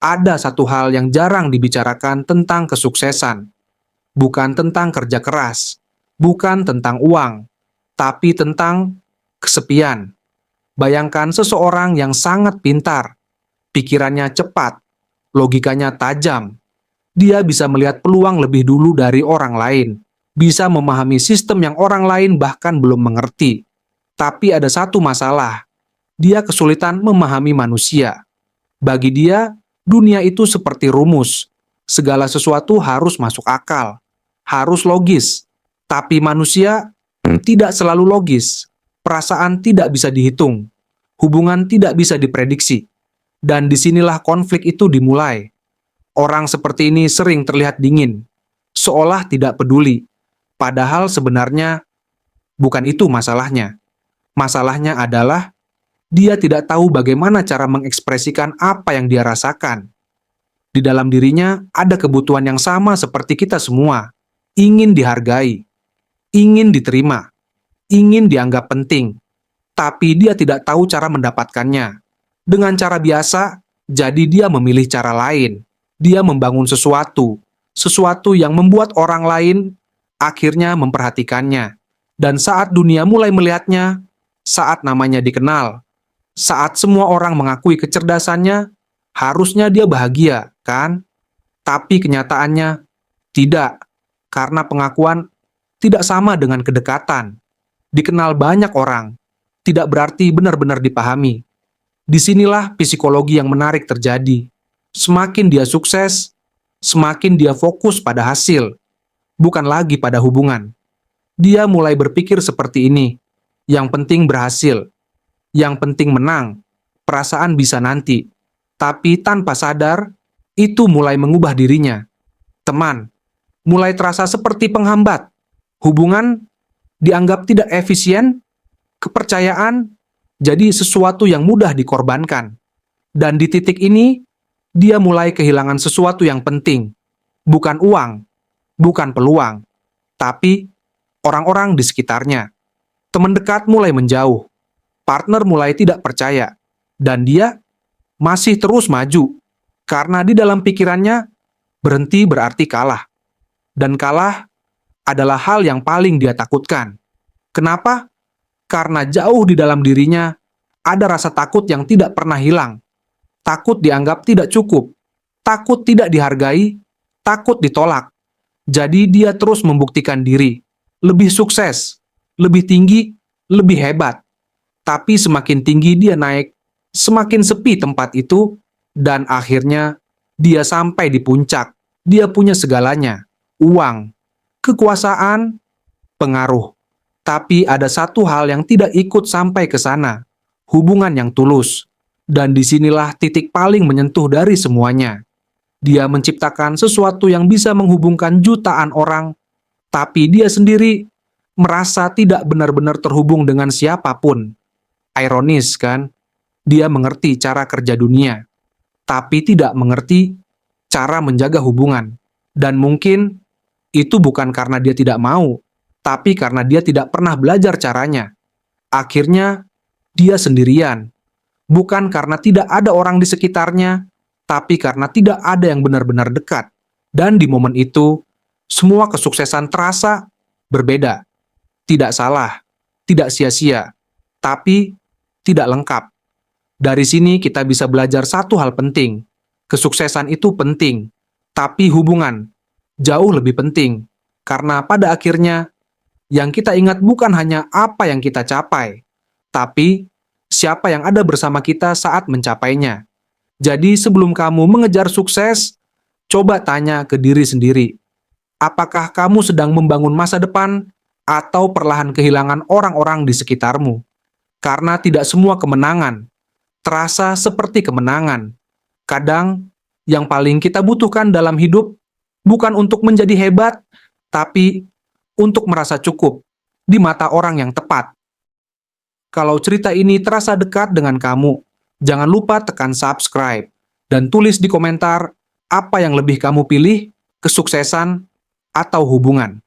Ada satu hal yang jarang dibicarakan tentang kesuksesan, bukan tentang kerja keras, bukan tentang uang, tapi tentang kesepian. Bayangkan seseorang yang sangat pintar, pikirannya cepat, logikanya tajam. Dia bisa melihat peluang lebih dulu dari orang lain, bisa memahami sistem yang orang lain bahkan belum mengerti. Tapi ada satu masalah, dia kesulitan memahami manusia. Bagi dia, dunia itu seperti rumus. Segala sesuatu harus masuk akal, harus logis. Tapi manusia tidak selalu logis. Perasaan tidak bisa dihitung. Hubungan tidak bisa diprediksi. Dan disinilah konflik itu dimulai. Orang seperti ini sering terlihat dingin, seolah tidak peduli. Padahal sebenarnya bukan itu masalahnya. Masalahnya adalah dia tidak tahu bagaimana cara mengekspresikan apa yang dia rasakan. Di dalam dirinya ada kebutuhan yang sama seperti kita semua. Ingin dihargai, ingin diterima, ingin dianggap penting. Tapi dia tidak tahu cara mendapatkannya. Dengan cara biasa, jadi dia memilih cara lain. Dia membangun sesuatu yang membuat orang lain akhirnya memperhatikannya. Dan saat dunia mulai melihatnya, saat namanya dikenal, saat semua orang mengakui kecerdasannya, harusnya dia bahagia, kan? Tapi kenyataannya tidak, karena pengakuan tidak sama dengan kedekatan. Dikenal banyak orang, tidak berarti benar-benar dipahami. Disinilah psikologi yang menarik terjadi. Semakin dia sukses, semakin dia fokus pada hasil, bukan lagi pada hubungan. Dia mulai berpikir seperti ini, yang penting berhasil, yang penting menang, perasaan bisa nanti. Tapi tanpa sadar, itu mulai mengubah dirinya. Teman, mulai terasa seperti penghambat. Hubungan dianggap tidak efisien, kepercayaan jadi sesuatu yang mudah dikorbankan. Dan di titik ini, dia mulai kehilangan sesuatu yang penting. Bukan uang, bukan peluang, tapi orang-orang di sekitarnya. Teman dekat mulai menjauh, partner mulai tidak percaya, dan dia masih terus maju. Karena di dalam pikirannya, berhenti berarti kalah. Dan kalah adalah hal yang paling dia takutkan. Kenapa? Karena jauh di dalam dirinya ada rasa takut yang tidak pernah hilang. Takut dianggap tidak cukup, takut tidak dihargai, takut ditolak. Jadi dia terus membuktikan diri, lebih sukses, lebih tinggi, lebih hebat. Tapi semakin tinggi dia naik, semakin sepi tempat itu, dan akhirnya dia sampai di puncak. Dia punya segalanya, uang, kekuasaan, pengaruh. Tapi ada satu hal yang tidak ikut sampai ke sana, hubungan yang tulus. Dan disinilah titik paling menyentuh dari semuanya. Dia menciptakan sesuatu yang bisa menghubungkan jutaan orang, tapi dia sendiri merasa tidak benar-benar terhubung dengan siapapun. Ironis kan? Dia mengerti cara kerja dunia, tapi tidak mengerti cara menjaga hubungan. Dan mungkin itu bukan karena dia tidak mau, tapi karena dia tidak pernah belajar caranya. Akhirnya, dia sendirian. Bukan karena tidak ada orang di sekitarnya, tapi karena tidak ada yang benar-benar dekat. Dan di momen itu, semua kesuksesan terasa berbeda. Tidak salah, tidak sia-sia, tapi tidak lengkap. Dari sini kita bisa belajar satu hal penting. Kesuksesan itu penting, tapi hubungan jauh lebih penting. Karena pada akhirnya, yang kita ingat bukan hanya apa yang kita capai, tapi siapa yang ada bersama kita saat mencapainya. Jadi sebelum kamu mengejar sukses, coba tanya ke diri sendiri. Apakah kamu sedang membangun masa depan atau perlahan kehilangan orang-orang di sekitarmu? Karena tidak semua kemenangan terasa seperti kemenangan. Kadang yang paling kita butuhkan dalam hidup bukan untuk menjadi hebat, tapi untuk merasa cukup di mata orang yang tepat. Kalau cerita ini terasa dekat dengan kamu, jangan lupa tekan subscribe dan tulis di komentar apa yang lebih kamu pilih, kesuksesan atau hubungan.